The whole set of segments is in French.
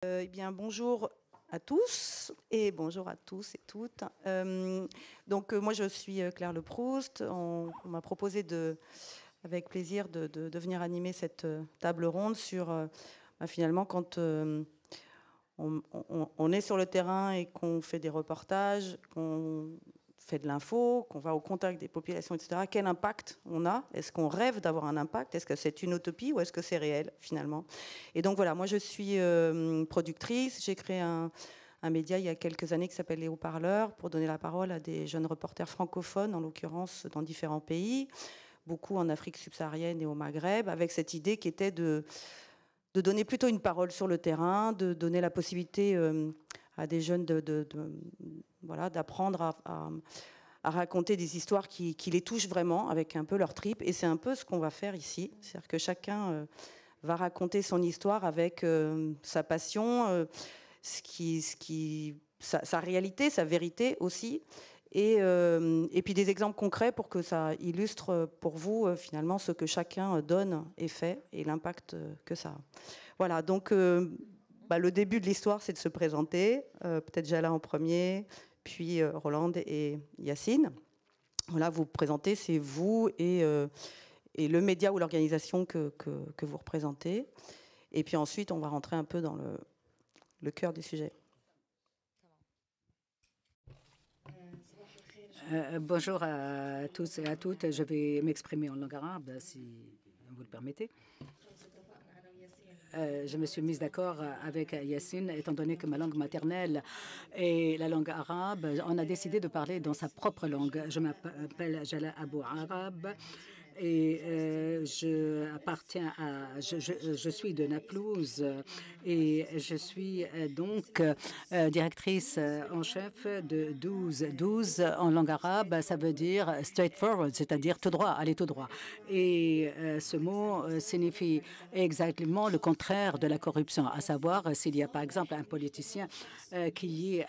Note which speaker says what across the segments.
Speaker 1: Eh bien, bonjour à tous et bonjour à tous et toutes. Moi, je suis Claire Le Proust. On m'a proposé avec plaisir de venir animer cette table ronde sur, finalement, quand on est sur le terrain et qu'on fait des reportages, qu'on fait de l'info, qu'on va au contact des populations, etc., quel impact on a? Est-ce qu'on rêve d'avoir un impact? Est-ce que c'est une utopie ou est-ce que c'est réel, finalement? Et donc, voilà, moi, je suis productrice. J'ai créé un média il y a quelques années qui s'appelle Les Haut-Parleurs pour donner la parole à des jeunes reporters francophones, en l'occurrence dans différents pays, beaucoup en Afrique subsaharienne et au Maghreb, avec cette idée qui était de donner plutôt une parole sur le terrain, de donner la possibilité à des jeunes d'apprendre à raconter des histoires qui les touchent vraiment, avec un peu leur tripes. Et c'est un peu ce qu'on va faire ici. C'est-à-dire que chacun va raconter son histoire avec sa passion, sa réalité, sa vérité aussi. Et puis des exemples concrets pour que ça illustre pour vous finalement ce que chacun donne et fait et l'impact que ça a. Voilà, donc le début de l'histoire, c'est de se présenter, peut-être Jala en premier, puis Rolande et Yacine. Voilà, vous présentez, c'est vous et le média ou l'organisation que vous représentez. Et puis ensuite, on va rentrer un peu dans le cœur du sujet.
Speaker 2: Bonjour à tous et à toutes. Je vais m'exprimer en langue arabe, si vous le permettez. Je me suis mise d'accord avec Yacine, étant donné que ma langue maternelle est la langue arabe. On a décidé de parler dans sa propre langue. Je m'appelle Jala Abou Arab. Et je suis de Naplouse et je suis donc directrice en chef de 12. 12 en langue arabe, ça veut dire straightforward, c'est-à-dire tout droit, aller tout droit. Et ce mot signifie exactement le contraire de la corruption, à savoir s'il y a par exemple un politicien qui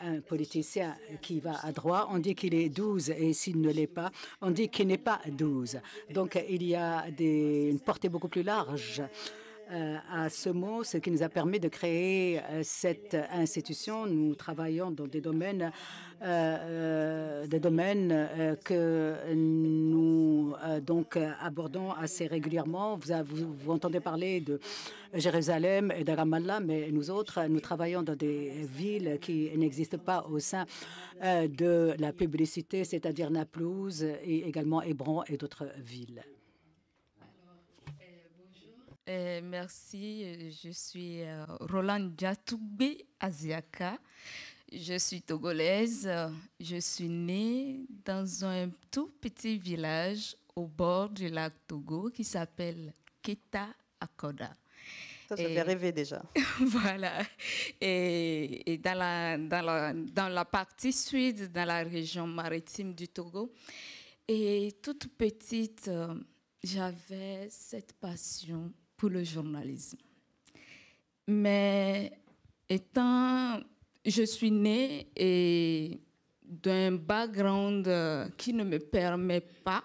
Speaker 2: va à droite, on dit qu'il est 12 et s'il ne l'est pas, on dit qu'il n'est pas 12. Donc, il y a une portée beaucoup plus large à ce mot, ce qui nous a permis de créer cette institution. Nous travaillons dans des domaines que nous abordons assez régulièrement. Vous entendez parler de Jérusalem et de Ramallah, mais nous autres, nous travaillons dans des villes qui n'existent pas au sein de la publicité, c'est-à-dire Naplouse et également Hébron et d'autres villes.
Speaker 3: Merci, je suis Rolande Diatoubé Aziaka. Je suis togolaise. Je suis née dans un tout petit village au bord du lac Togo qui s'appelle Keta Akoda.
Speaker 1: Ça fait rêver déjà.
Speaker 3: Voilà. Et dans la partie sud, dans la région maritime du Togo. Et toute petite, j'avais cette passion pour le journalisme. Mais je suis née d'un background qui ne me permet pas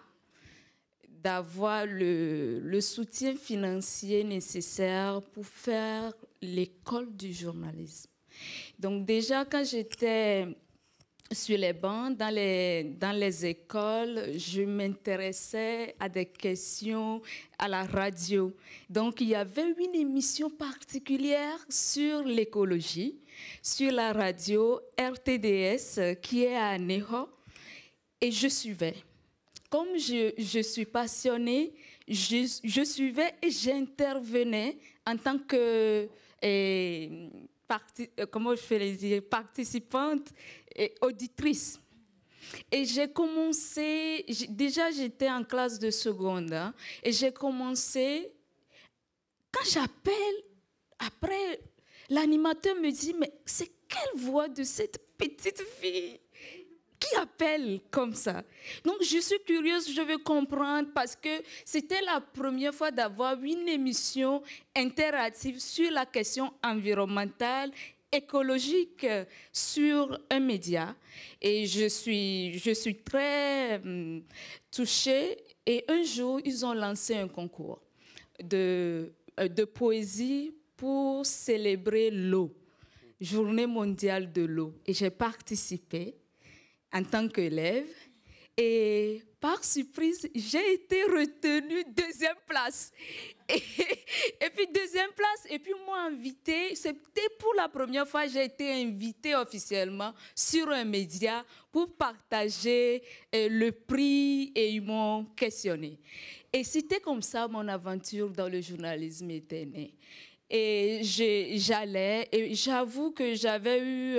Speaker 3: d'avoir le soutien financier nécessaire pour faire l'école du journalisme. Donc déjà, quand j'étais sur les bancs, dans les écoles, je m'intéressais à des questions à la radio. Donc, il y avait une émission particulière sur l'écologie, sur la radio RTDS, qui est à Neho, et je suivais. Comme je suis passionnée, je suivais et j'intervenais en tant que participante et auditrice. Et j'ai commencé, déjà j'étais en classe de seconde, hein, et j'ai commencé, quand j'appelle, après, l'animateur me dit, mais c'est quelle voix de cette petite fille qui appelle comme ça? Donc, je suis curieuse, je veux comprendre parce que c'était la première fois d'avoir une émission interactive sur la question environnementale, écologique sur un média. Et je suis très touchée. Et un jour, ils ont lancé un concours de poésie pour célébrer l'eau. Journée mondiale de l'eau. Et j'ai participé en tant qu'élève. Et par surprise, j'ai été retenue deuxième place. Et puis deuxième place, et puis moi invitée, c'était pour la première fois, j'ai été invitée officiellement sur un média pour partager le prix et ils m'ont questionné. Et c'était comme ça mon aventure dans le journalisme était née. Et j'allais, et j'avoue que j'avais eu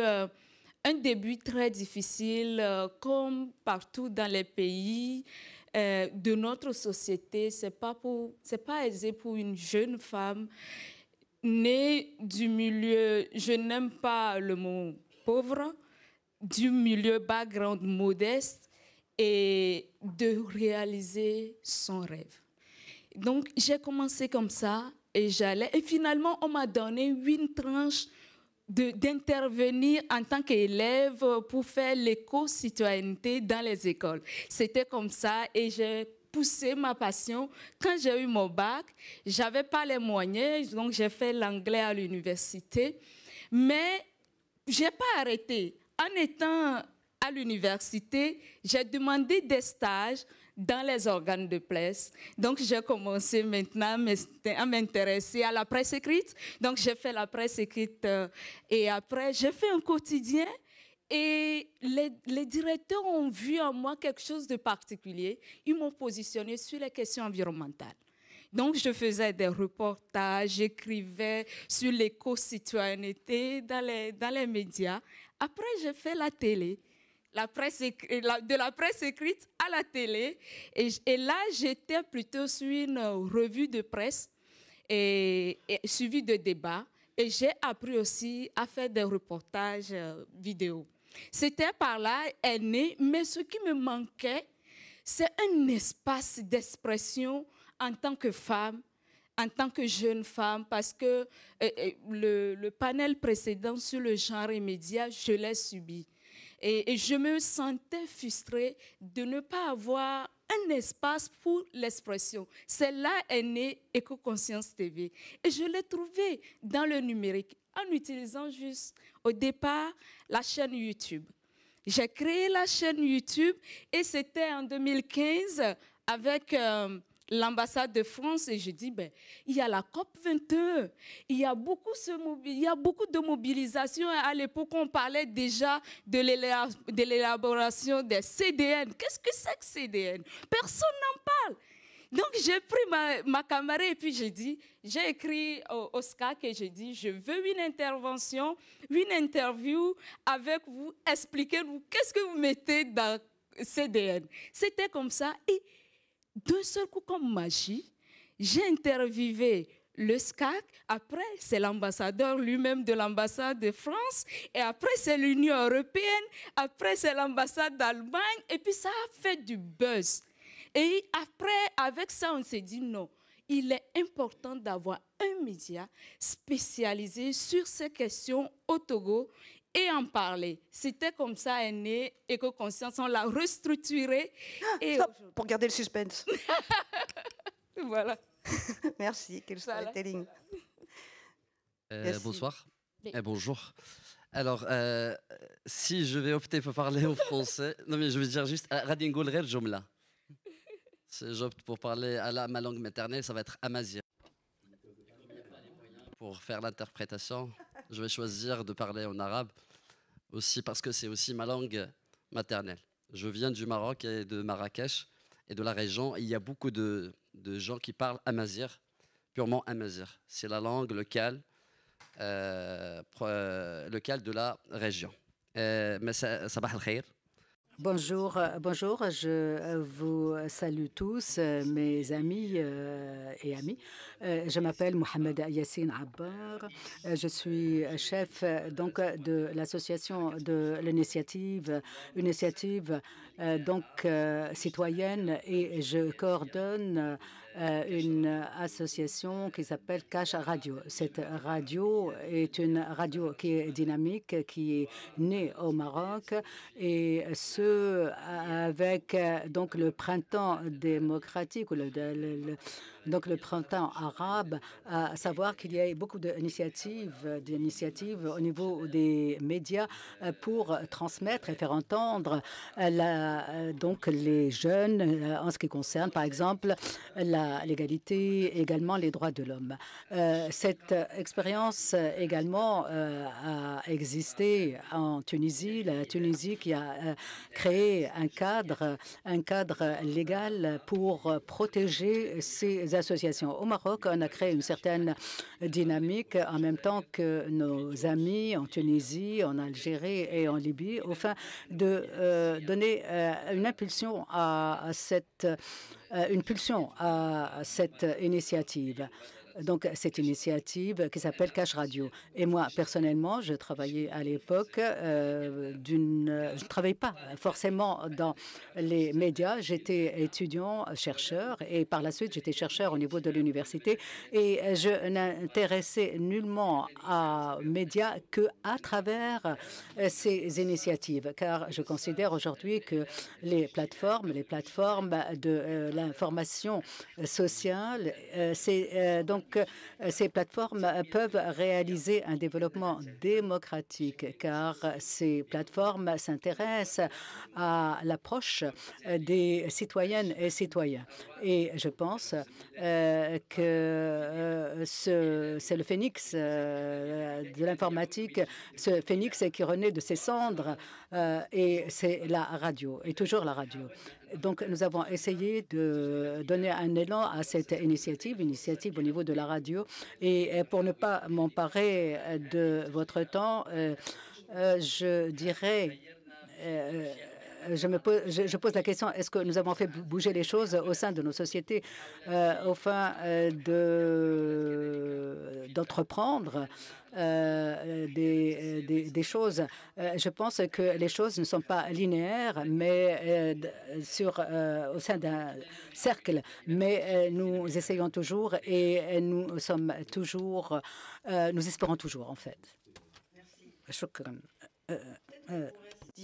Speaker 3: un début très difficile, comme partout dans les pays de notre société. C'est pas aisé pour une jeune femme née du milieu, je n'aime pas le mot pauvre, du milieu background modeste et de réaliser son rêve. Donc, j'ai commencé comme ça et j'allais. Et finalement, on m'a donné une tranche d'intervenir en tant qu'élève pour faire l'éco-citoyenneté dans les écoles. C'était comme ça et j'ai poussé ma passion. Quand j'ai eu mon bac, je n'avais pas les moyens, donc j'ai fait l'anglais à l'université. Mais je n'ai pas arrêté. En étant à l'université, j'ai demandé des stages dans les organes de presse. Donc, j'ai commencé maintenant à m'intéresser à la presse écrite. Donc, j'ai fait la presse écrite et après, j'ai fait un quotidien. Et les directeurs ont vu en moi quelque chose de particulier. Ils m'ont positionné sur les questions environnementales. Donc, je faisais des reportages, j'écrivais sur l'éco-citoyenneté dans les médias. Après, j'ai fait la télé. De la presse écrite à la télé. Et là, j'étais plutôt sur une revue de presse et suivie de débats. Et j'ai appris aussi à faire des reportages vidéo. C'était par là est né, mais ce qui me manquait, c'est un espace d'expression en tant que femme, en tant que jeune femme, parce que le panel précédent sur le genre et médias, je l'ai subi. Et je me sentais frustrée de ne pas avoir un espace pour l'expression. C'est là est née Éco-Conscience TV. Et je l'ai trouvé dans le numérique en utilisant juste au départ la chaîne YouTube. J'ai créé la chaîne YouTube et c'était en 2015 avec l'ambassade de France et je dis, il y a la COP21, il y a beaucoup de mobilisation. À l'époque, on parlait déjà de l'élaboration des CDN. Qu'est-ce que c'est que CDN? Personne n'en parle. Donc, j'ai pris ma caméra et puis j'ai écrit au SCAC et j'ai dit, je veux une intervention, une interview avec vous, expliquez-nous qu'est-ce que vous mettez dans CDN. C'était comme ça et d'un seul coup, comme magie, j'ai interviewé le SCAC. Après, c'est l'ambassadeur lui-même de l'ambassade de France. Et après, c'est l'Union européenne. Après, c'est l'ambassade d'Allemagne. Et puis, ça a fait du buzz. Et après, avec ça, on s'est dit non. Il est important d'avoir un média spécialisé sur ces questions au Togo et en parler. C'était comme ça est né Éco-Conscience. On l'a restructuré.
Speaker 1: Stop, pour garder le suspense.
Speaker 3: Voilà.
Speaker 1: Merci, quel storytelling.
Speaker 4: Bonsoir. Bonjour. Alors, si je vais opter pour parler en français, non mais je veux dire juste Radingol Rer Jomla. Si j'opte pour parler à ma langue maternelle, ça va être amazigh. Pour faire l'interprétation, je vais choisir de parler en arabe, aussi parce que c'est aussi ma langue maternelle. Je viens du Maroc et de Marrakech et de la région. Et il y a beaucoup de gens qui parlent amazigh, purement amazigh. C'est la langue locale de la région. Sabah al-khair.
Speaker 2: Bonjour, je vous salue tous, mes amis et amies. Je m'appelle Mohamed Yassine Abbar. Je suis chef donc de l'association de l'initiative citoyenne et je coordonne une association qui s'appelle Cash Radio. Cette radio est une radio qui est dynamique, qui est née au Maroc et avec donc le printemps démocratique ou Donc le printemps arabe, à savoir qu'il y a beaucoup d'initiatives au niveau des médias pour transmettre et faire entendre donc les jeunes en ce qui concerne, par exemple, l'égalité, également les droits de l'homme. Cette expérience également a existé en Tunisie, la Tunisie qui a créé un cadre légal pour protéger ces associations. Au Maroc, on a créé une certaine dynamique en même temps que nos amis en Tunisie, en Algérie et en Libye, afin de donner une impulsion à cette initiative. Donc, cette initiative qui s'appelle Cash Radio. Et moi, personnellement, je travaillais à l'époque je ne travaillais pas forcément dans les médias. J'étais étudiant, chercheur, et par la suite, j'étais chercheur au niveau de l'université. Et je n'intéressais nullement aux médias qu'à travers ces initiatives, car je considère aujourd'hui que les plateformes de l'information sociale, donc ces plateformes peuvent réaliser un développement démocratique, car ces plateformes s'intéressent à l'approche des citoyennes et citoyens. Et je pense que c'est le phénix de l'informatique, ce phénix qui renaît de ses cendres, et c'est la radio, et toujours la radio. Donc, nous avons essayé de donner un élan à cette initiative au niveau de la radio. Et pour ne pas m'emparer de votre temps, je dirais... Je pose la question, est-ce que nous avons fait bouger les choses au sein de nos sociétés afin d'entreprendre des choses? Je pense que les choses ne sont pas linéaires, mais au sein d'un cercle. Mais nous essayons toujours et nous espérons toujours, en fait.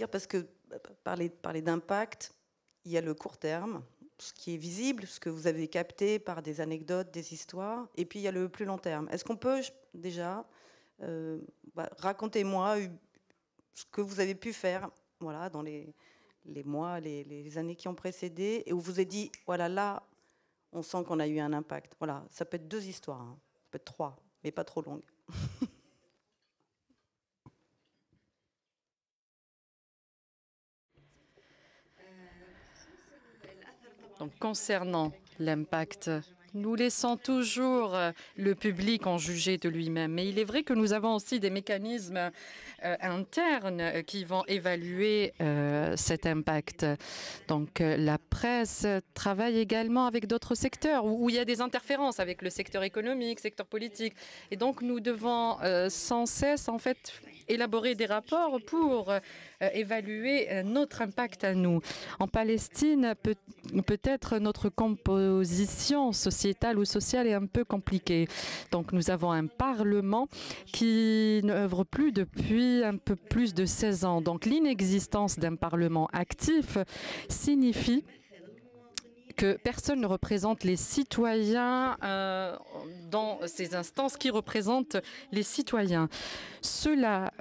Speaker 1: Parce que parler d'impact, il y a le court terme, ce qui est visible, ce que vous avez capté par des anecdotes, des histoires, et puis il y a le plus long terme. Est-ce qu'on peut déjà, racontez-moi ce que vous avez pu faire, voilà, dans les mois, les années qui ont précédé, et où vous avez dit, voilà, là, on sent qu'on a eu un impact. Voilà, ça peut être 2 histoires, hein. Ça peut être 3, mais pas trop longues.
Speaker 5: Donc, concernant l'impact, nous laissons toujours le public en juger de lui-même. Mais il est vrai que nous avons aussi des mécanismes internes qui vont évaluer cet impact. Donc, la presse travaille également avec d'autres secteurs où il y a des interférences avec le secteur économique, secteur politique. Et donc, nous devons sans cesse, en fait, élaborer des rapports pour évaluer notre impact à nous. En Palestine, peut-être notre composition sociétale ou sociale est un peu compliquée. Donc nous avons un Parlement qui n'œuvre plus depuis un peu plus de 16 ans. Donc l'inexistence d'un Parlement actif signifie que personne ne représente les citoyens dans ces instances qui représentent les citoyens. Cela,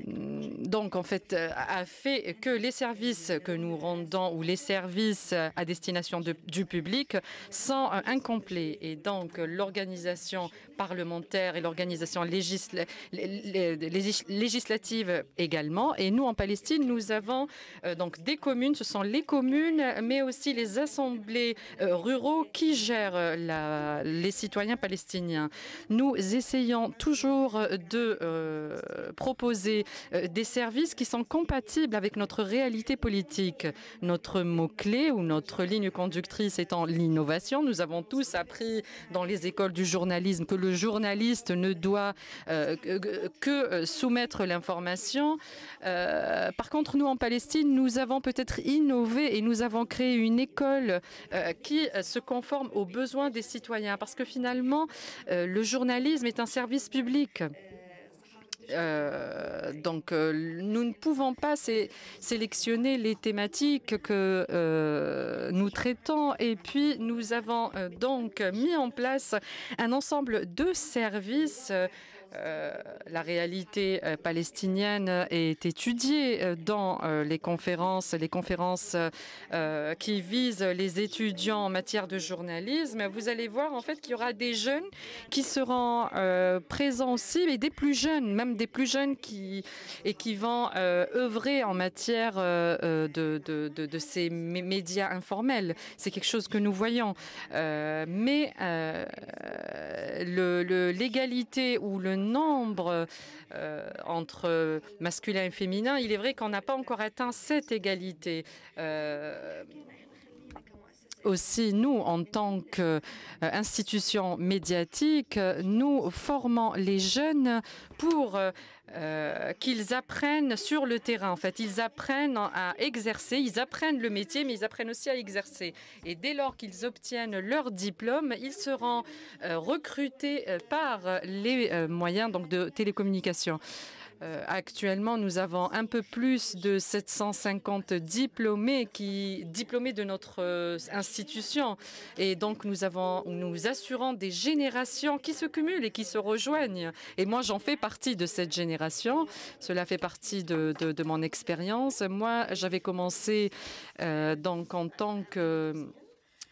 Speaker 5: donc, en fait, a fait que les services que nous rendons ou les services à destination du public sont incomplets. Et donc, l'organisation parlementaire et l'organisation législative également. Et nous, en Palestine, nous avons donc des communes, ce sont les communes, mais aussi les assemblées ruraux qui gèrent les citoyens palestiniens. Nous essayons toujours de proposer des services qui sont compatibles avec notre réalité politique. Notre mot-clé ou notre ligne conductrice étant l'innovation. Nous avons tous appris dans les écoles du journalisme que le journaliste ne doit que soumettre l'information. Par contre, nous, en Palestine, nous avons peut-être innové et nous avons créé une école qui se conforme aux besoins des citoyens. Parce que finalement, le journalisme est un service public. Donc, nous ne pouvons pas sélectionner les thématiques que nous traitons. Et puis, nous avons donc mis en place un ensemble de services. La réalité palestinienne est étudiée dans les conférences qui visent les étudiants en matière de journalisme. Vous allez voir en fait qu'il y aura des jeunes qui seront présents aussi, et des plus jeunes, même des plus jeunes qui vont œuvrer en matière de ces médias informels. C'est quelque chose que nous voyons. Mais l'égalité ou le nombre entre masculin et féminin, il est vrai qu'on n'a pas encore atteint cette égalité. Aussi, nous, en tant qu'institution médiatique, nous formons les jeunes pour qu'ils apprennent sur le terrain. En fait, ils apprennent à exercer, ils apprennent le métier, mais ils apprennent aussi à exercer. Et dès lors qu'ils obtiennent leur diplôme, ils seront recrutés par les moyens donc, de télécommunication. Actuellement, nous avons un peu plus de 750 diplômés de notre institution. Et donc, nous assurons des générations qui se cumulent et qui se rejoignent. Et moi, j'en fais partie de cette génération. Cela fait partie de mon expérience. Moi, j'avais commencé donc en tant que...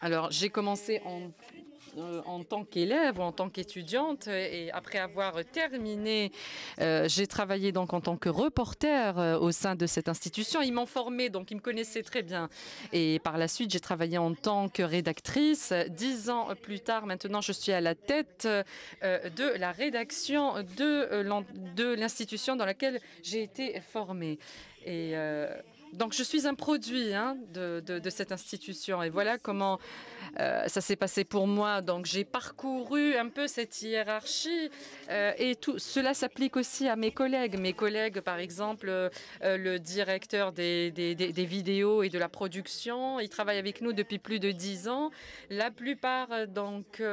Speaker 5: Alors, j'ai commencé en tant qu'élève ou en tant qu'étudiante, et après avoir terminé, j'ai travaillé donc en tant que reporter au sein de cette institution. Ils m'ont formée, donc ils me connaissaient très bien. Et par la suite, j'ai travaillé en tant que rédactrice. 10 ans plus tard, maintenant, je suis à la tête de la rédaction de l'institution dans laquelle j'ai été formée. Et donc, je suis un produit de cette institution. Et voilà comment ça s'est passé pour moi. Donc, j'ai parcouru un peu cette hiérarchie. Et tout cela s'applique aussi à mes collègues. Mes collègues, par exemple, le directeur des vidéos et de la production, il travaille avec nous depuis plus de 10 ans. La plupart, donc,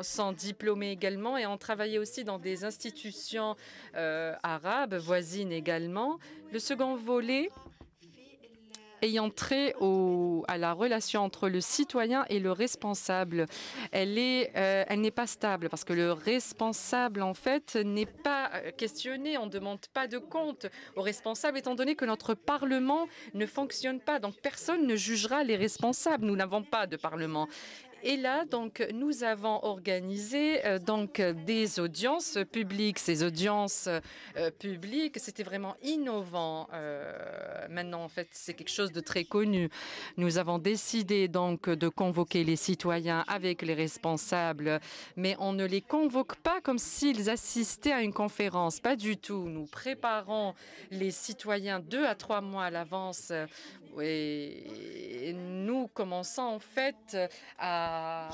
Speaker 5: sont diplômés également et ont travaillé aussi dans des institutions arabes, voisines également. Le second volet ayant trait à la relation entre le citoyen et le responsable. Elle n'est pas stable parce que le responsable, en fait, n'est pas questionné. On ne demande pas de compte au responsable étant donné que notre Parlement ne fonctionne pas. Donc, personne ne jugera les responsables. Nous n'avons pas de Parlement. Et là, donc, nous avons organisé donc des audiences publiques. Ces audiences publiques, c'était vraiment innovant. Maintenant, en fait, c'est quelque chose de très connu. Nous avons décidé donc de convoquer les citoyens avec les responsables, mais on ne les convoque pas comme s'ils assistaient à une conférence. Pas du tout. Nous préparons les citoyens 2 à 3 mois à l'avance. Et nous commençons en fait à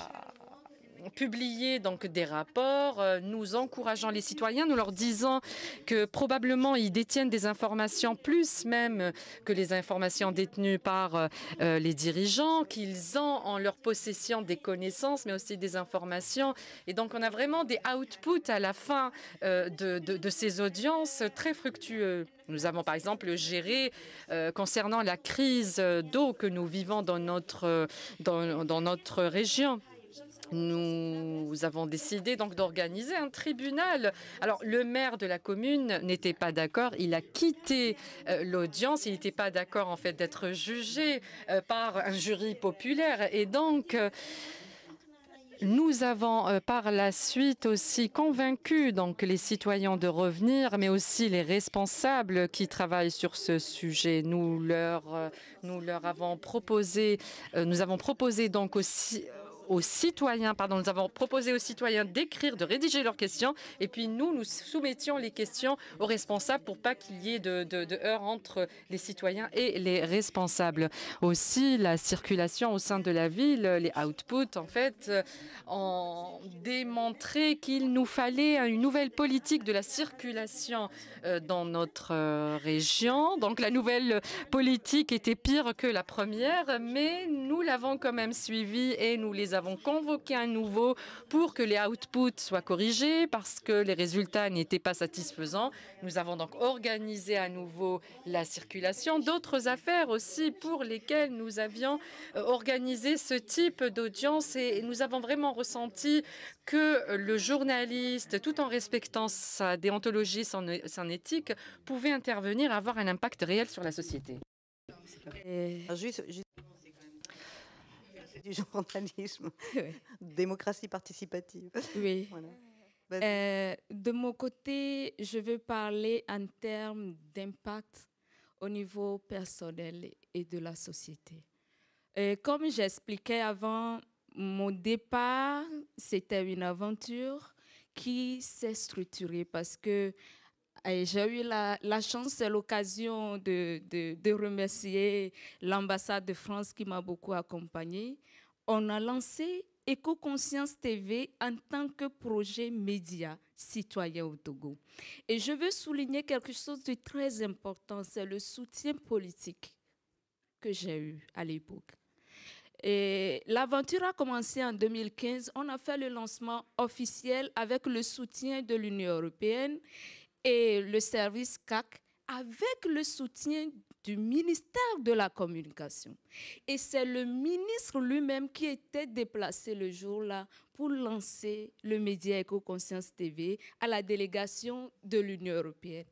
Speaker 5: publier donc des rapports, nous encourageant les citoyens, nous leur disant que probablement ils détiennent des informations plus même que les informations détenues par les dirigeants, qu'ils ont en leur possession des connaissances mais aussi des informations. Et donc on a vraiment des outputs à la fin de ces audiences très fructueux. Nous avons par exemple géré concernant la crise d'eau que nous vivons dans notre région. Nous avons décidé donc d'organiser un tribunal. Alors, le maire de la commune n'était pas d'accord. Il a quitté l'audience. Il n'était pas d'accord, en fait, d'être jugé par un jury populaire. Et donc, nous avons par la suite aussi convaincu donc les citoyens de revenir, mais aussi les responsables qui travaillent sur ce sujet. Nous leur avons proposé, nous avons proposé donc aussi aux citoyens, nous avons proposé aux citoyens d'écrire, de rédiger leurs questions, et puis nous soumettions les questions aux responsables pour pas qu'il y ait de heurts entre les citoyens et les responsables. Aussi, la circulation au sein de la ville, les outputs, en fait, ont démontré qu'il nous fallait une nouvelle politique de la circulation dans notre région. Donc, la nouvelle politique était pire que la première, mais nous l'avons quand même suivie et nous les avons avons convoqué à nouveau pour que les outputs soient corrigés parce que les résultats n'étaient pas satisfaisants. Nous avons donc organisé à nouveau la circulation. D'autres affaires aussi pour lesquelles nous avions organisé ce type d'audience et nous avons vraiment ressenti que le journaliste, tout en respectant sa déontologie, son éthique, pouvait intervenir et avoir un impact réel sur la société.
Speaker 1: Juste du journalisme, démocratie participative.
Speaker 3: Oui.
Speaker 1: Voilà.
Speaker 3: De mon côté, je veux parler en termes d'impact au niveau personnel et de la société. Comme j'expliquais avant, mon départ, c'était une aventure qui s'est structurée parce que j'ai eu la chance et l'occasion de remercier l'ambassade de France qui m'a beaucoup accompagnée. On a lancé Éco-Conscience TV en tant que projet média citoyen au Togo. Et je veux souligner quelque chose de très important, c'est le soutien politique que j'ai eu à l'époque. Et l'aventure a commencé en 2015. On a fait le lancement officiel avec le soutien de l'Union européenne et le service CAC, avec le soutien du ministère de la Communication. Et c'est le ministre lui-même qui était déplacé le jour-là pour lancer le média Éco-Conscience TV à la délégation de l'Union européenne.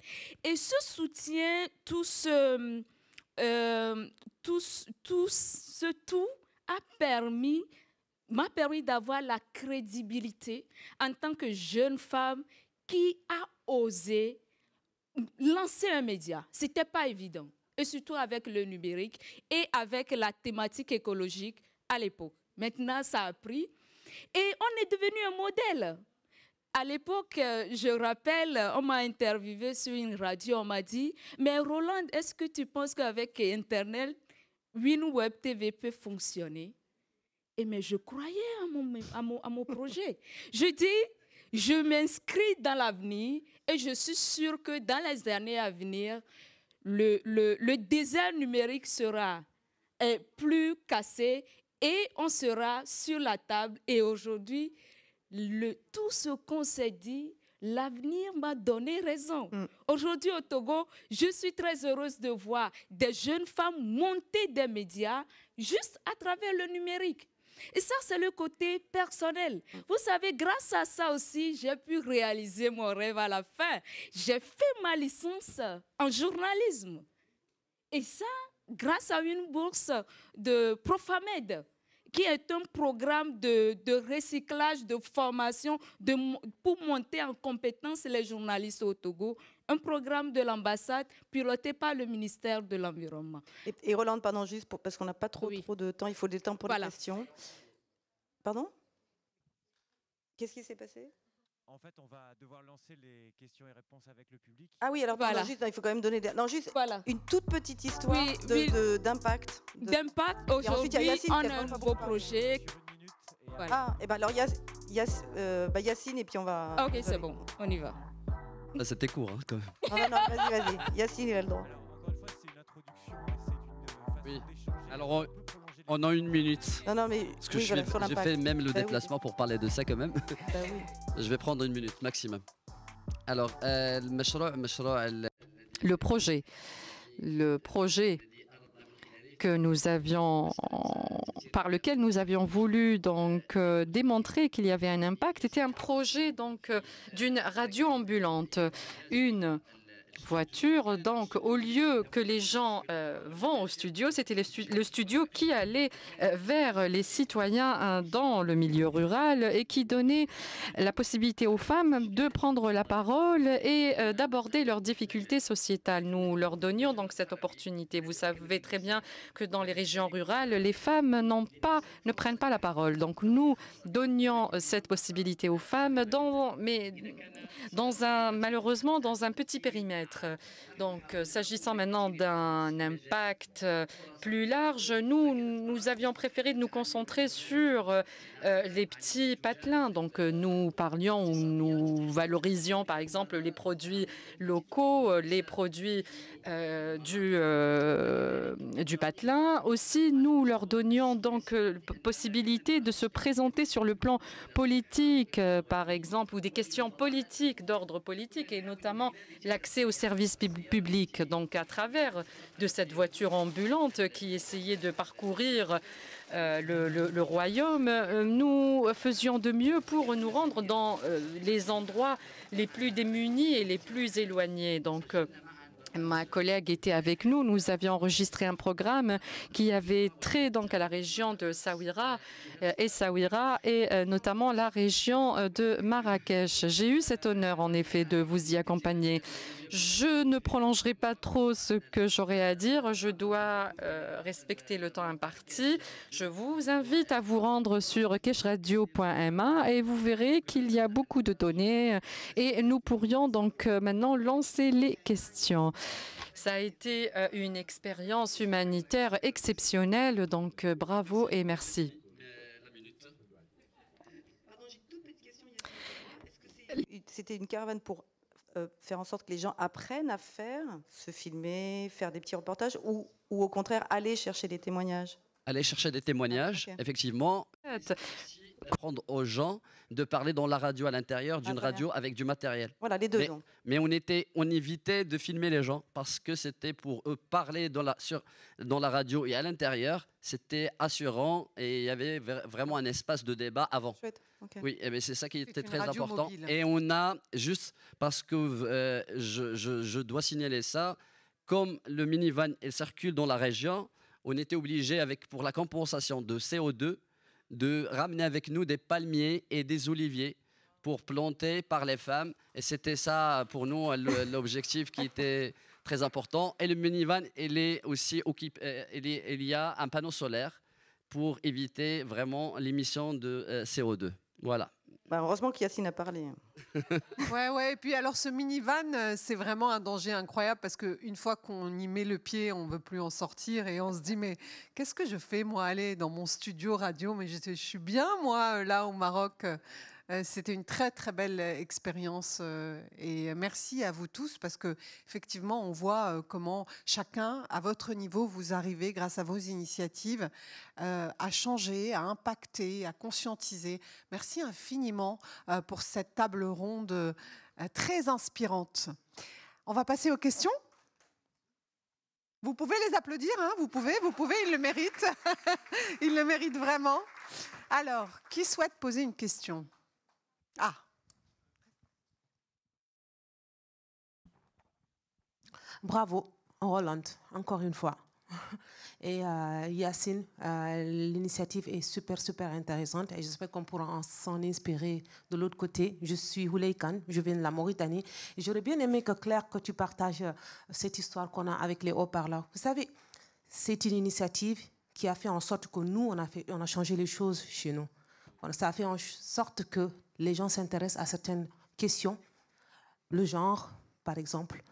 Speaker 3: Et ce soutien, tout m'a permis d'avoir la crédibilité en tant que jeune femme qui a osé lancer un média. Ce n'était pas évident, et surtout avec le numérique et avec la thématique écologique à l'époque. Maintenant, ça a pris et on est devenu un modèle. À l'époque, je rappelle, on m'a interviewé sur une radio, on m'a dit « Mais Roland, est-ce que tu penses qu'avec Internet, WinWeb TV peut fonctionner ?» Et mais je croyais à mon projet. Je dis, je m'inscris dans l'avenir et je suis sûre que dans les années à venir, le désert numérique sera plus cassé et on sera sur la table. Et aujourd'hui, tout ce qu'on s'est dit, l'avenir m'a donné raison. Aujourd'hui au Togo, je suis très heureuse de voir des jeunes femmes monter des médias juste à travers le numérique. Et ça, c'est le côté personnel. Vous savez, grâce à ça aussi, j'ai pu réaliser mon rêve à la fin. J'ai fait ma licence en journalisme. Et ça, grâce à une bourse de Profamed, qui est un programme de recyclage, de formation pour monter en compétence les journalistes au Togo. Un programme de l'ambassade piloté par le ministère de l'Environnement.
Speaker 1: Et Roland, pardon, juste parce qu'on n'a pas trop de temps, il faut du temps pour les questions. Pardon? Qu'est-ce qui s'est passé?
Speaker 6: En fait, on va devoir lancer les questions et réponses avec le public.
Speaker 1: Ah oui, alors pardon, juste, il faut quand même donner juste une toute petite histoire d'impact.
Speaker 3: D'impact, aujourd'hui, on a un nouveau projet.
Speaker 1: Ah, et bien alors Yacine, et puis on va...
Speaker 3: Ah, ok, c'est bon, on y va.
Speaker 4: Ah, c'était court, hein, quand même.
Speaker 1: Non, vas-y. Yacine, il a le droit.
Speaker 6: Alors, encore une fois, c'est une introduction et c'est une façon d'échanger.
Speaker 4: Oui, alors on a 1 minute.
Speaker 1: Non, mais...
Speaker 4: Parce que j'ai fait même le déplacement pour parler de ça, quand même. Je vais prendre 1 minute maximum. Alors,
Speaker 5: le projet que nous avions, par lequel nous avions voulu donc démontrer qu'il y avait un impact, était un projet donc d'une radio ambulante, une voiture. Donc, au lieu que les gens vont au studio, c'était le studio qui allait vers les citoyens dans le milieu rural et qui donnait la possibilité aux femmes de prendre la parole et d'aborder leurs difficultés sociétales. Nous leur donnions donc cette opportunité. Vous savez très bien que dans les régions rurales, les femmes ne prennent pas la parole. Donc, nous donnions cette possibilité aux femmes, malheureusement dans un petit périmètre. peut-être. Donc, s'agissant maintenant d'un impact plus large, nous avions préféré nous concentrer sur les petits patelins. Donc, nous parlions ou nous valorisions, par exemple, les produits locaux, les produits du patelin. Aussi, nous leur donnions donc possibilité de se présenter sur le plan politique, par exemple, ou des questions politiques, d'ordre politique, et notamment l'accès aux services publics. Donc, à travers de cette voiture ambulante qui essayait de parcourir le royaume, nous faisions de mieux pour nous rendre dans les endroits les plus démunis et les plus éloignés. Donc, ma collègue était avec nous. Nous avions enregistré un programme qui avait trait donc à la région de Essaouira et notamment la région de Marrakech. J'ai eu cet honneur en effet de vous y accompagner. Je ne prolongerai pas trop ce que j'aurais à dire. Je dois respecter le temps imparti. Je vous invite à vous rendre sur keshradio.ma et vous verrez qu'il y a beaucoup de données et nous pourrions donc maintenant lancer les questions. Ça a été une expérience humanitaire exceptionnelle, donc bravo et merci.
Speaker 1: C'était une caravane pour faire en sorte que les gens apprennent à faire, se filmer, faire des petits reportages, ou au contraire aller chercher des témoignages?
Speaker 4: Aller chercher des témoignages,
Speaker 1: Ah, okay.
Speaker 4: Effectivement. Apprendre aux gens de parler dans la radio à l'intérieur d'une radio avec du matériel.
Speaker 1: Voilà, les deux.
Speaker 4: Mais on évitait de filmer les gens parce que c'était pour eux parler dans la radio et à l'intérieur, c'était assurant et il y avait vraiment un espace de débat avant.
Speaker 1: Chouette. Okay.
Speaker 4: Oui, et c'est ça qui était très important. Mobile. Et on a, juste parce que je dois signaler ça, comme le minivan il circule dans la région, on était obligé, pour la compensation de CO2, de ramener avec nous des palmiers et des oliviers pour planter par les femmes. Et c'était ça, pour nous, l'objectif qui était très important. Et le minivan, il est aussi il y a un panneau solaire pour éviter vraiment l'émission de CO2. Voilà.
Speaker 1: Bah heureusement qu'Yacine a parlé.
Speaker 7: Ouais. Et puis alors ce minivan, c'est vraiment un danger incroyable parce qu'une fois qu'on y met le pied, on ne veut plus en sortir et on se dit mais qu'est-ce que je fais moi aller dans mon studio radio? Mais je suis bien moi là au Maroc. C'était une très très belle expérience et merci à vous tous parce que effectivement on voit comment chacun à votre niveau vous arrivez grâce à vos initiatives à changer, à impacter, à conscientiser. Merci infiniment pour cette table ronde très inspirante. On va passer aux questions. Vous pouvez les applaudir, hein, vous pouvez, ils le méritent. Ils le méritent vraiment. Alors, qui souhaite poser une question? Ah.
Speaker 8: Bravo, Roland, encore une fois. Et Yacine, l'initiative est super intéressante et j'espère qu'on pourra s'en inspirer de l'autre côté. Je suis Houlay Khan, je viens de la Mauritanie. Et j'aurais bien aimé que Claire, que tu partages cette histoire qu'on a avec les haut-parleurs. Vous savez, c'est une initiative qui a fait en sorte que nous, on a changé les choses chez nous. Ça a fait en sorte que les gens s'intéressent à certaines questions, le genre, par exemple,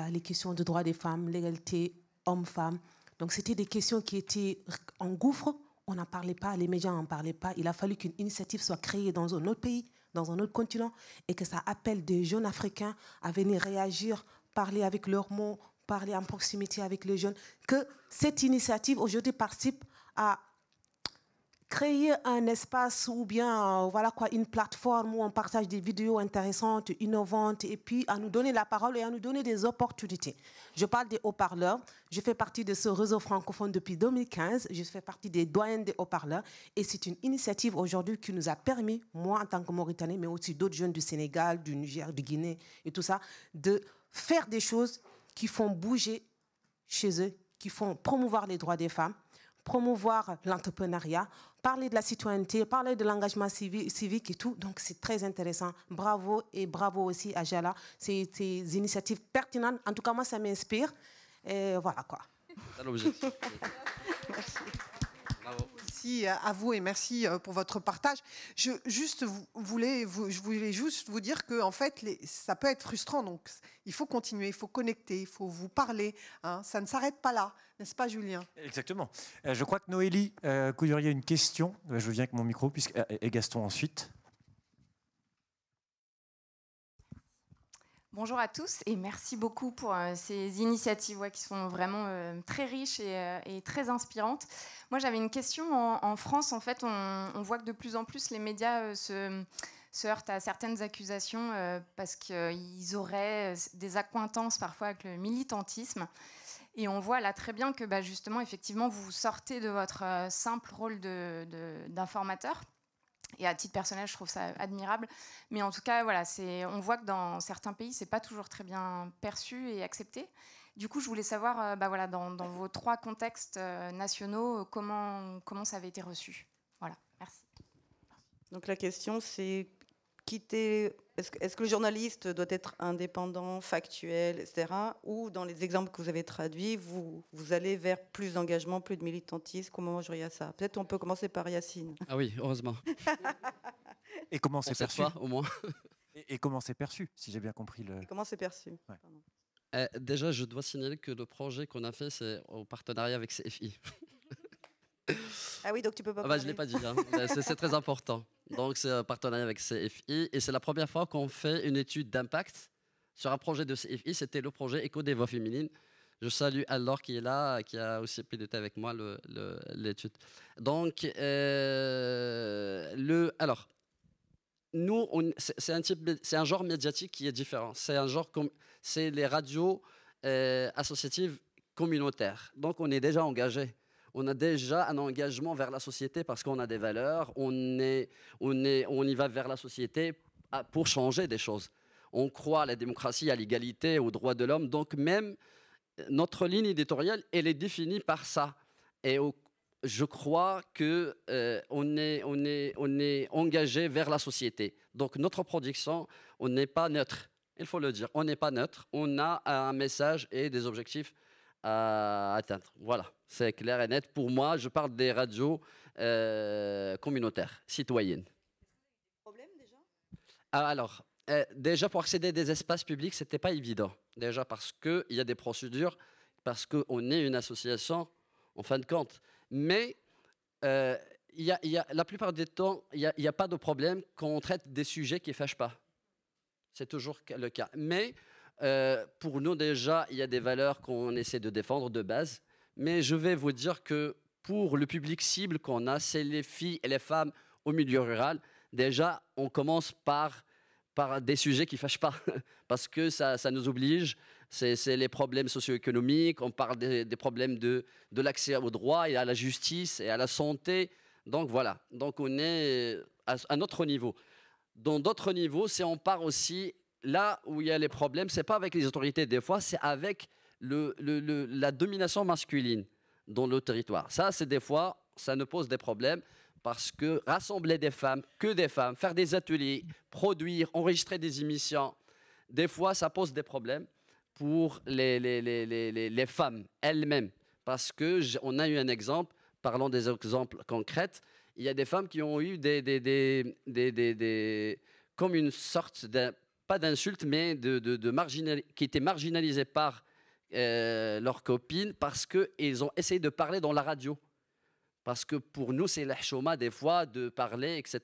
Speaker 8: les questions de droits des femmes, l'égalité hommes-femmes. Donc, c'était des questions qui étaient en gouffre. On n'en parlait pas, les médias n'en parlaient pas. Il a fallu qu'une initiative soit créée dans un autre pays, dans un autre continent, et que ça appelle des jeunes Africains à venir réagir, parler avec leurs mots, parler en proximité avec les jeunes. Que cette initiative, aujourd'hui, participe à créer un espace ou bien une plateforme où on partage des vidéos intéressantes, innovantes, et puis à nous donner la parole et à nous donner des opportunités. Je parle des haut-parleurs. Je fais partie de ce réseau francophone depuis 2015. Je fais partie des doyens des haut-parleurs. Et c'est une initiative aujourd'hui qui nous a permis, moi en tant que Mauritanien, mais aussi d'autres jeunes du Sénégal, du Niger, du Guinée et tout ça, de faire des choses qui font bouger chez eux, qui font promouvoir les droits des femmes, promouvoir l'entrepreneuriat, parler de la citoyenneté, parler de l'engagement civique et tout. Donc, c'est très intéressant. Bravo et bravo aussi à Jala. C'est des initiatives pertinentes. En tout cas, moi, ça m'inspire. Et voilà quoi.
Speaker 4: C'est l'objectif. Merci. Bravo.
Speaker 7: merci à vous et merci pour votre partage. Je voulais juste vous dire que en fait, ça peut être frustrant. Donc, il faut continuer, il faut connecter, il faut vous parler. Hein, ça ne s'arrête pas là, n'est-ce pas, Julien?
Speaker 6: Exactement. Je crois que Noélie Coudurier a une question. Je viens avec mon micro, et Gaston ensuite.
Speaker 9: Bonjour à tous et merci beaucoup pour ces initiatives qui sont vraiment très riches et très inspirantes. Moi, j'avais une question. En France, en fait, on voit que de plus en plus les médias se heurtent à certaines accusations parce qu'ils auraient des accointances parfois avec le militantisme. Et on voit là très bien que justement, effectivement, vous sortez de votre simple rôle d'informateur. Et à titre personnel, je trouve ça admirable. Mais en tout cas, voilà, on voit que dans certains pays, ce n'est pas toujours très bien perçu et accepté. Du coup, je voulais savoir, voilà, dans vos 3 contextes nationaux, comment ça avait été reçu. Voilà, merci.
Speaker 1: Donc la question, c'est est-ce que le journaliste doit être indépendant, factuel, etc. Ou dans les exemples que vous avez traduits, vous allez vers plus d'engagement, plus de militantisme? Comment je à ça? Peut-être on peut commencer par Yacine.
Speaker 4: Ah oui, heureusement.
Speaker 6: Et comment c'est perçu
Speaker 4: au moins.
Speaker 6: Et comment c'est perçu, si j'ai bien compris le...
Speaker 1: Et comment c'est perçu?
Speaker 6: Ouais.
Speaker 4: Déjà, je dois signaler que le projet qu'on a fait, c'est au partenariat avec CFI.
Speaker 1: Ah oui, donc tu peux pas
Speaker 4: je
Speaker 1: parler.
Speaker 4: ne l'ai pas dit, hein. C'est très important. Donc c'est un partenariat avec CFI et c'est la première fois qu'on fait une étude d'impact sur un projet de CFI. C'était le projet Éco des voix féminines. Je salue Alors qui est là, qui a aussi piloté avec moi l'étude. Donc, alors, nous, c'est un genre médiatique qui est différent. C'est un genre c'est les radios associatives communautaires. Donc, on est déjà engagé. On a déjà un engagement vers la société parce qu'on a des valeurs. On y va vers la société pour changer des choses. On croit à la démocratie, à l'égalité, aux droits de l'homme. Donc, même notre ligne éditoriale, elle est définie par ça. Et je crois que on est engagé vers la société. Donc notre production, on n'est pas neutre. Il faut le dire, on n'est pas neutre. On a un message et des objectifs à atteindre. Voilà, c'est clair et net. Pour moi, je parle des radios communautaires, citoyennes.
Speaker 1: Problème déjà?
Speaker 4: Alors, déjà pour accéder à des espaces publics, c'était pas évident. Déjà parce qu'il y a des procédures, parce qu'on est une association en fin de compte. Mais la plupart du temps, il n'y a pas de problème quand on traite des sujets qui ne fâchent pas. C'est toujours le cas. Mais pour nous, déjà, il y a des valeurs qu'on essaie de défendre de base. Mais je vais vous dire que pour le public cible qu'on a, c'est les filles et les femmes au milieu rural. Déjà, on commence par des sujets qui ne fâchent pas, parce que ça nous oblige. C'est les problèmes socio-économiques, on parle des problèmes de l'accès aux droits et à la justice et à la santé. Donc voilà, donc on est à notre niveau. Dans d'autres niveaux, on part aussi là où il y a les problèmes, ce n'est pas avec les autorités des fois, c'est avec la domination masculine dans le territoire. Ça, c'est des fois, ça nous pose des problèmes. Parce que rassembler des femmes, que des femmes, faire des ateliers, produire, enregistrer des émissions, des fois, ça pose des problèmes pour les femmes elles-mêmes. Parce qu'on a eu un exemple, parlons des exemples concrets, il y a des femmes qui ont eu comme une sorte, pas d'insulte, mais qui étaient marginalisées par leurs copines parce qu'ils ont essayé de parler dans la radio. Parce que pour nous, c'est la chouma des fois de parler, etc.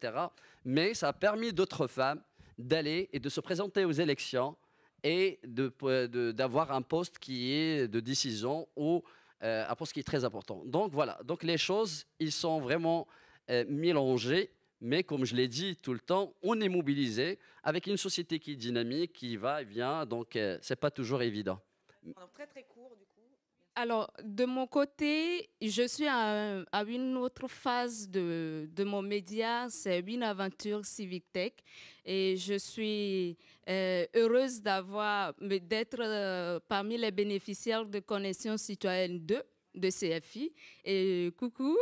Speaker 4: Mais ça a permis d'autres femmes d'aller et de se présenter aux élections et d'avoir un poste qui est de décision ou un poste qui est très important. Donc voilà, donc les choses, ils sont vraiment mélangées. Mais comme je l'ai dit tout le temps, on est mobilisé avec une société qui est dynamique, qui va et vient. Donc ce n'est pas toujours évident.
Speaker 1: Alors, très très court du coup.
Speaker 3: Alors, de mon côté, je suis à une autre phase de mon média, c'est une aventure Civic Tech. Et je suis heureuse d'être parmi les bénéficiaires de Connexion Citoyenne 2. de CFI. Et coucou,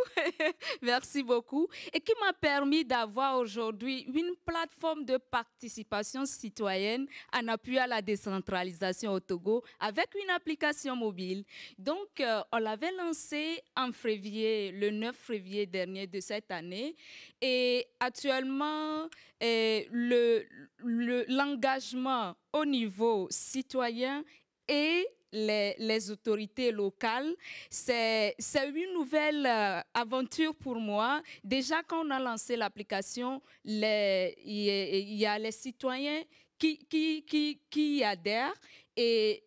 Speaker 3: merci beaucoup. Et qui m'a permis d'avoir aujourd'hui une plateforme de participation citoyenne en appui à la décentralisation au Togo avec une application mobile. Donc, on l'avait lancée en février, le 9 février dernier de cette année. Et actuellement, l'engagement au niveau citoyen et les autorités locales, c'est une nouvelle aventure pour moi. Déjà, quand on a lancé l'application, il y a les citoyens qui adhèrent et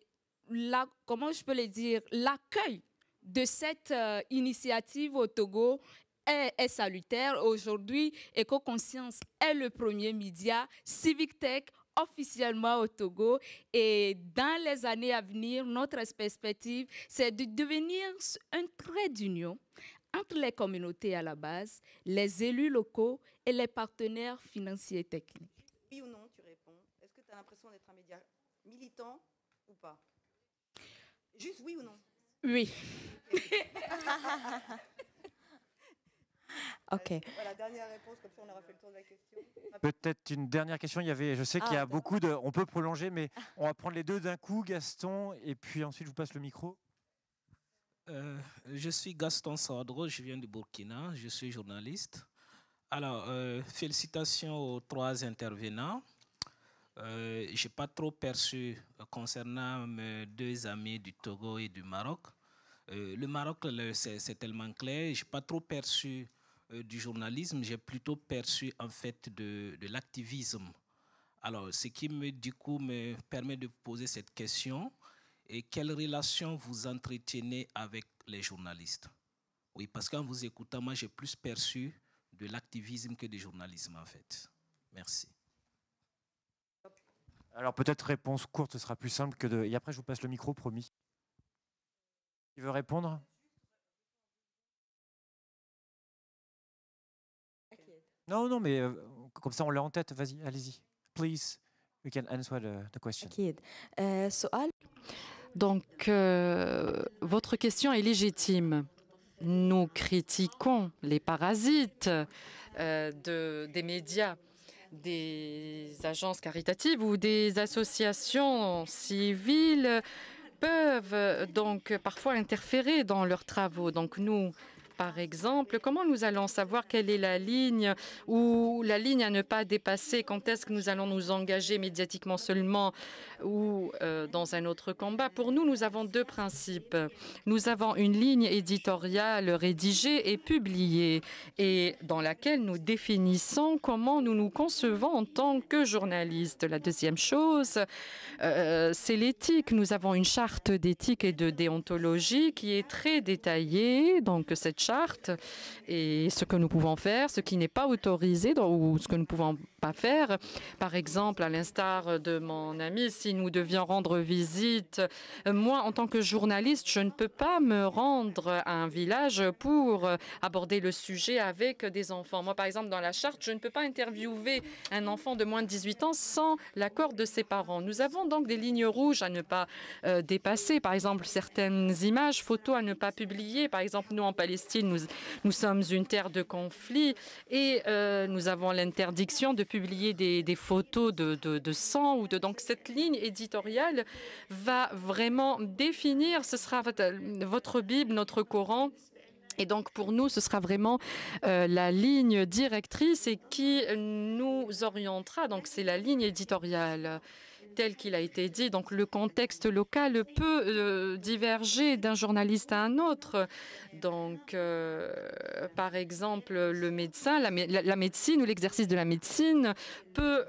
Speaker 3: comment je peux le dire, l'accueil de cette initiative au Togo est salutaire. Aujourd'hui, Éco-Conscience est le premier média Civic Tech officiellement au Togo, et dans les années à venir, notre perspective, c'est de devenir un trait d'union entre les communautés à la base, les élus locaux et les partenaires financiers et techniques.
Speaker 1: Oui ou non, tu réponds. Est-ce que tu as l'impression d'être un média militant ou pas? Juste oui ou non?
Speaker 3: Oui.
Speaker 10: OK.
Speaker 1: Voilà, dernière réponse, comme ça on aura fait le tour de la question.
Speaker 6: Peut-être une dernière question. Je sais qu'il y a beaucoup de... On peut prolonger, mais on va prendre les deux d'un coup, Gaston, et puis ensuite je vous passe le micro.
Speaker 11: Je suis Gaston Sordro, je viens du Burkina, je suis journaliste. Alors, félicitations aux trois intervenants. Je n'ai pas trop perçu concernant mes deux amis du Togo et du Maroc. Le Maroc, c'est tellement clair. Je n'ai pas trop perçu du journalisme, j'ai plutôt perçu en fait de l'activisme. Alors, ce qui me permet de poser cette question, et quelle relation vous entretenez avec les journalistes? Oui, parce qu'en vous écoutant, moi j'ai plus perçu de l'activisme que du journalisme en fait. Merci.
Speaker 6: Alors peut-être réponse courte, ce sera plus simple que de... Et après je vous passe le micro, promis. Qui veut répondre? Non, mais comme ça on l'a en tête. Vas-y, allez-y. Please, we can answer the question.
Speaker 5: Donc, votre question est légitime. Nous critiquons les parasites des médias, des agences caritatives ou des associations civiles peuvent donc parfois interférer dans leurs travaux. Donc nous, par exemple, comment nous allons savoir quelle est la ligne ou la ligne à ne pas dépasser? Quand est-ce que nous allons nous engager médiatiquement seulement ou dans un autre combat? Pour nous, nous avons deux principes. Nous avons une ligne éditoriale rédigée et publiée et dans laquelle nous définissons comment nous nous concevons en tant que journalistes. La deuxième chose, c'est l'éthique. Nous avons une charte d'éthique et de déontologie qui est très détaillée. Donc, cette charte et ce que nous pouvons faire, ce qui n'est pas autorisé ou ce que nous ne pouvons pas faire. Par exemple, à l'instar de mon ami, si nous devions rendre visite, moi, en tant que journaliste, je ne peux pas me rendre à un village pour aborder le sujet avec des enfants. Moi, par exemple, dans la charte, je ne peux pas interviewer un enfant de moins de 18 ans sans l'accord de ses parents. Nous avons donc des lignes rouges à ne pas dépasser. Par exemple, certaines images, photos à ne pas publier. Par exemple, nous, en Palestine, nous sommes une terre de conflit et nous avons l'interdiction de publier des photos de sang. Donc, cette ligne éditoriale va vraiment définir, ce sera votre Bible, notre Coran. Et donc, pour nous, ce sera vraiment la ligne directrice et qui nous orientera. Donc, c'est la ligne éditoriale tel qu'il a été dit. Donc, le contexte local peut diverger d'un journaliste à un autre. Donc, par exemple, le médecin, la médecine ou l'exercice de la médecine peut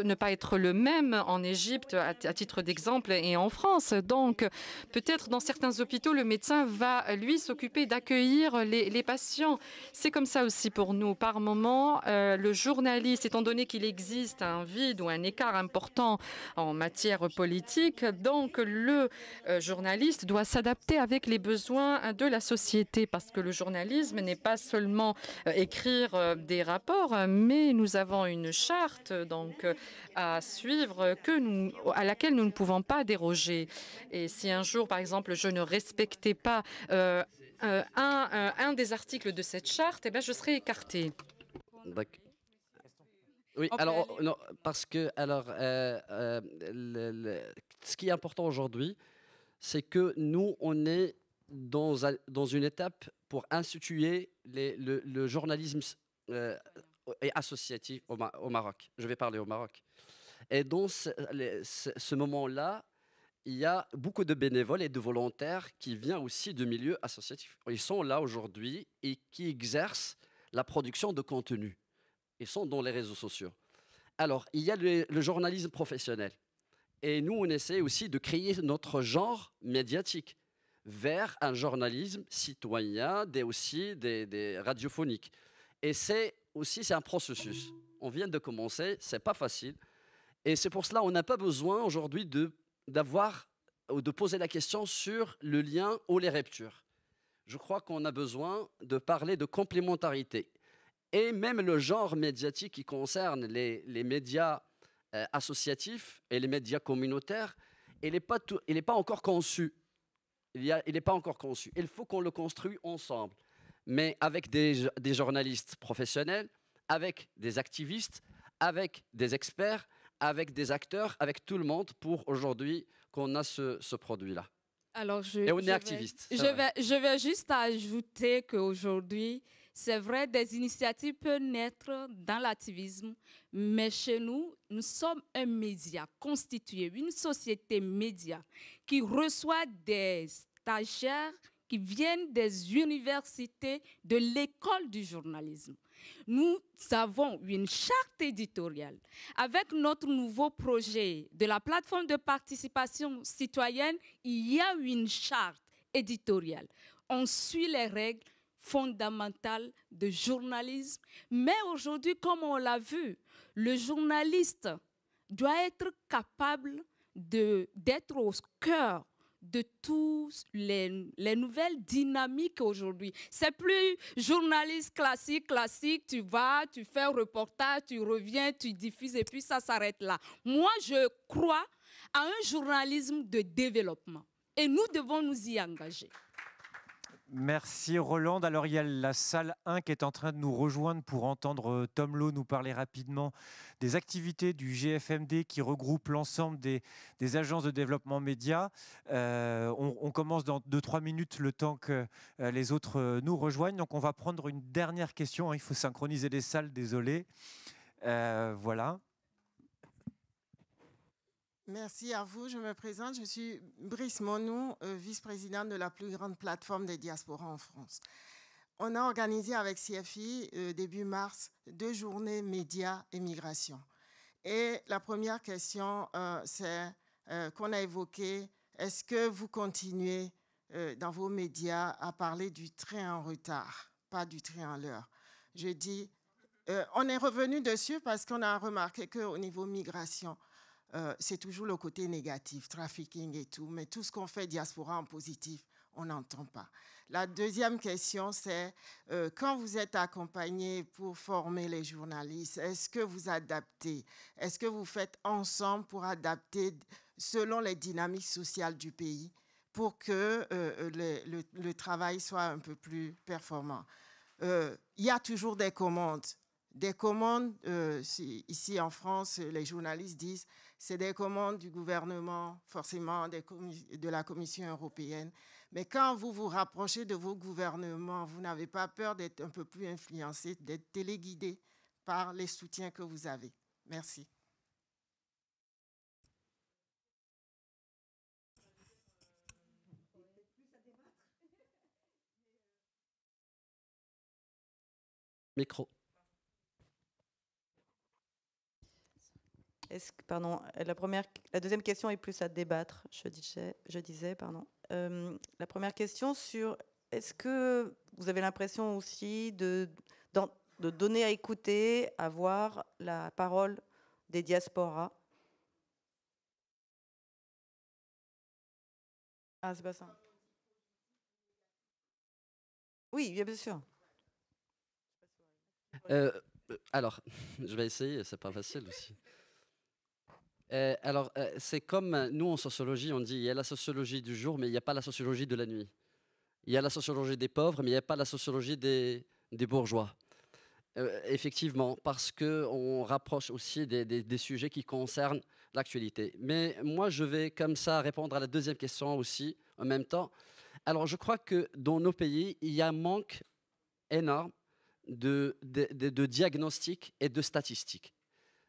Speaker 5: ne pas être le même en Égypte, à titre d'exemple, et en France. Donc, peut-être dans certains hôpitaux, le médecin va, lui, s'occuper d'accueillir les patients. C'est comme ça aussi pour nous. Par moment, le journaliste, étant donné qu'il existe un vide ou un écart, important en matière politique. Donc, le journaliste doit s'adapter avec les besoins de la société, parce que le journalisme n'est pas seulement écrire des rapports, mais nous avons une charte donc à suivre à laquelle nous ne pouvons pas déroger. Et si un jour, par exemple, je ne respectais pas un des articles de cette charte, eh bien, je serai écartée.
Speaker 4: Oui, alors, non, parce que ce qui est important aujourd'hui, c'est que nous, on est dans une étape pour instituer le journalisme et associatif au Maroc. Je vais parler au Maroc. Et dans ce moment-là, il y a beaucoup de bénévoles et de volontaires qui viennent aussi du milieu associatif. Ils sont là aujourd'hui et qui exercent la production de contenu. Ils sont dans les réseaux sociaux. Alors, il y a le journalisme professionnel. Et nous, on essaie aussi de créer notre genre médiatique vers un journalisme citoyen, aussi des radiophoniques. Et c'est un processus. On vient de commencer, c'est pas facile. Et c'est pour cela qu'on n'a pas besoin aujourd'hui de poser la question sur le lien ou les ruptures. Je crois qu'on a besoin de parler de complémentarité. Et même le genre médiatique qui concerne les médias associatifs et les médias communautaires, il n'est pas encore conçu. Il n'est pas encore conçu. Il faut qu'on le construise ensemble, mais avec des journalistes professionnels, avec des activistes, avec des experts, avec des acteurs, avec tout le monde pour aujourd'hui qu'on a ce produit-là.
Speaker 3: Alors,
Speaker 4: et on est activiste.
Speaker 3: Je vais juste ajouter qu'aujourd'hui, c'est vrai, des initiatives peuvent naître dans l'activisme, mais chez nous, nous sommes un média constitué, une société média qui reçoit des stagiaires qui viennent des universités de l'école du journalisme. Nous avons une charte éditoriale. Avec notre nouveau projet de la plateforme de participation citoyenne, il y a une charte éditoriale. On suit les règles fondamentales de journalisme. Mais aujourd'hui, comme on l'a vu, le journaliste doit être capable d'être au cœur de tous les nouvelles dynamiques aujourd'hui. C'est plus journaliste classique, tu vas, tu fais un reportage, tu reviens, tu diffuses et puis ça s'arrête là. Moi, je crois à un journalisme de développement et nous devons nous y engager.
Speaker 6: Merci Rolande. Alors il y a la salle 1 qui est en train de nous rejoindre pour entendre Tom Lowe nous parler rapidement des activités du GFMD qui regroupe l'ensemble des agences de développement média. On commence dans 2-3 minutes le temps que les autres nous rejoignent. Donc on va prendre une dernière question. Il faut synchroniser les salles, désolé. Voilà.
Speaker 10: Merci à vous. Je me présente. Je suis Brice Monou, vice-présidente de la plus grande plateforme des diasporas en France. On a organisé avec CFI, début mars, 2 journées médias et migration. Et la première question, c'est qu'on a évoqué, est-ce que vous continuez dans vos médias à parler du train en retard, pas du train à l'heure? Je dis, on est revenu dessus parce qu'on a remarqué qu'au niveau migration, c'est toujours le côté négatif, trafficking et tout, mais tout ce qu'on fait diaspora en positif, on n'entend pas. La deuxième question, c'est quand vous êtes accompagné pour former les journalistes, est-ce que vous adaptez? Est-ce que vous faites ensemble pour adapter selon les dynamiques sociales du pays pour que le travail soit un peu plus performant? Il y a toujours des commandes. Des commandes, ici en France, les journalistes disent, c'est des commandes du gouvernement, forcément de la Commission européenne. Mais quand vous vous rapprochez de vos gouvernements, vous n'avez pas peur d'être un peu plus influencé, d'être téléguidé par les soutiens que vous avez. Merci.
Speaker 4: Micro.
Speaker 1: La deuxième question est plus à débattre, je disais. La première question sur, est-ce que vous avez l'impression aussi de donner à écouter, à voir la parole des diasporas Ah, c'est pas ça. Oui, bien sûr.
Speaker 4: Alors, je vais essayer, c'est pas facile aussi. C'est comme nous en sociologie, on dit il y a la sociologie du jour, mais il n'y a pas la sociologie de la nuit. Il y a la sociologie des pauvres, mais il n'y a pas la sociologie des bourgeois. Effectivement, parce qu'on rapproche aussi des sujets qui concernent l'actualité. Mais moi, je vais comme ça répondre à la deuxième question aussi, en même temps. Alors, je crois que dans nos pays, il y a un manque énorme de diagnostics et de statistiques.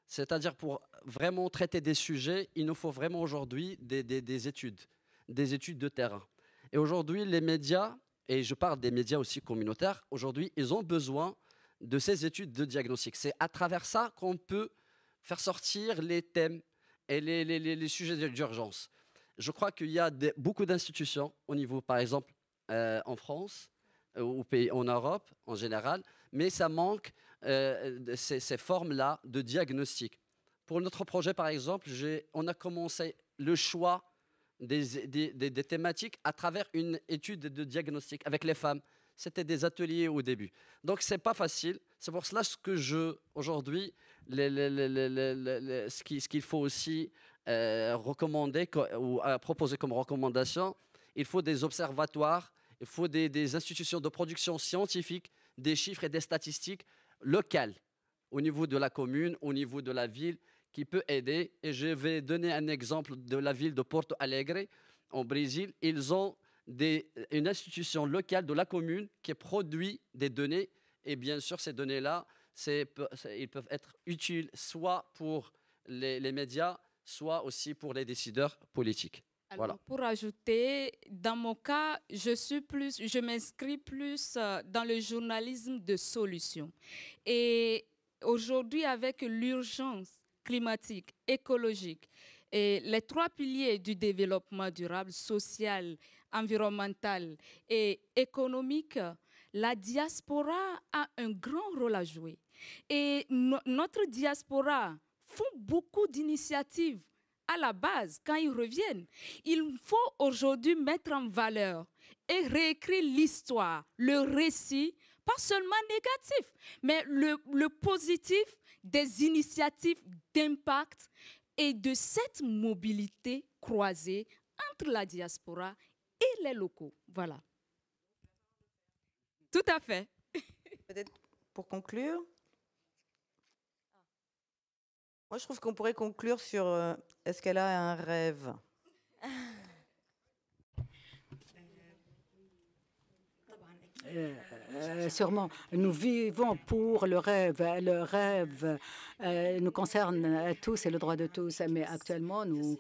Speaker 4: C'est-à-dire, pour vraiment traiter des sujets, il nous faut vraiment aujourd'hui des études de terrain. Et aujourd'hui, les médias, et je parle des médias aussi communautaires, aujourd'hui, ils ont besoin de ces études de diagnostic. C'est à travers ça qu'on peut faire sortir les thèmes et les sujets d'urgence. Je crois qu'il y a beaucoup d'institutions au niveau, par exemple, en France, en Europe en général, mais ça manque ces formes-là de diagnostic. Pour notre projet, par exemple, on a commencé le choix des thématiques à travers une étude de diagnostic avec les femmes. C'était des ateliers au début. Donc, ce n'est pas facile. C'est pour cela que aujourd'hui, ce qu'il faut aussi recommander ou proposer comme recommandation, il faut des observatoires, il faut des institutions de production scientifique, des chiffres et des statistiques locales au niveau de la commune, au niveau de la ville, qui peut aider. Et je vais donner un exemple de la ville de Porto Alegre, au Brésil. Ils ont une institution locale de la commune qui produit des données. Et bien sûr, ces données-là, ils peuvent être utiles soit pour les médias, soit aussi pour les décideurs politiques.
Speaker 3: Alors,
Speaker 4: voilà.
Speaker 3: Pour ajouter, dans mon cas, je m'inscris plus dans le journalisme de solution. Et aujourd'hui, avec l'urgence climatique, écologique, et les 3 piliers du développement durable, social, environnemental et économique, la diaspora a un grand rôle à jouer. Et notre diaspora font beaucoup d'initiatives à la base quand ils reviennent. Il faut aujourd'hui mettre en valeur et réécrire l'histoire, le récit, pas seulement négatif, mais le positif des initiatives d'impact et de cette mobilité croisée entre la diaspora et les locaux. Voilà. Tout à fait.
Speaker 1: Peut-être pour conclure, moi je trouve qu'on pourrait conclure sur est-ce qu'elle a un rêve?
Speaker 2: Sûrement, nous vivons pour le rêve. Le rêve nous concerne tous et le droit de tous. Mais actuellement, nous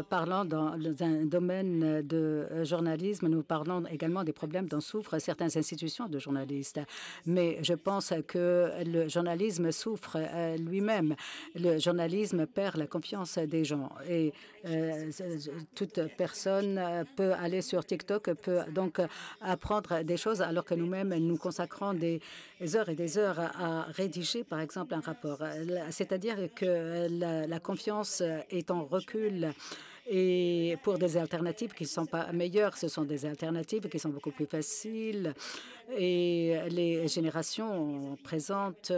Speaker 2: parlons dans un domaine de journalisme. Nous parlons également des problèmes dont souffrent certaines institutions de journalistes. Mais je pense que le journalisme souffre lui-même. Le journalisme perd la confiance des gens. Et toute personne peut aller sur TikTok, peut donc apprendre des choses alors que nous-mêmes, nous consacrons des heures et des heures à rédiger, par exemple, un rapport. C'est-à-dire que la confiance est en recul. Et pour des alternatives qui ne sont pas meilleures, ce sont des alternatives qui sont beaucoup plus faciles. Et les générations présentes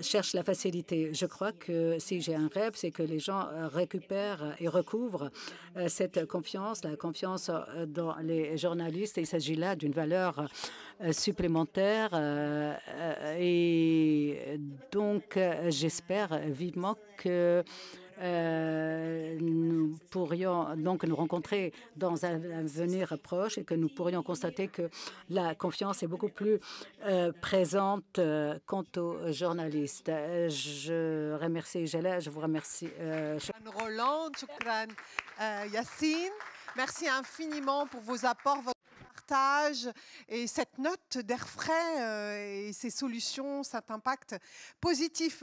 Speaker 2: cherchent la facilité. Je crois que si j'ai un rêve, c'est que les gens récupèrent et recouvrent cette confiance, la confiance dans les journalistes. Il s'agit là d'une valeur supplémentaire. Et donc, j'espère vivement que nous pourrions donc nous rencontrer dans un avenir proche et que nous pourrions constater que la confiance est beaucoup plus présente quant aux journalistes. Je remercie Gela, je vous remercie.
Speaker 7: Roland, Choukran, Yacine, merci infiniment pour vos apports, votre partage et cette note d'air frais et ces solutions, cet impact positif.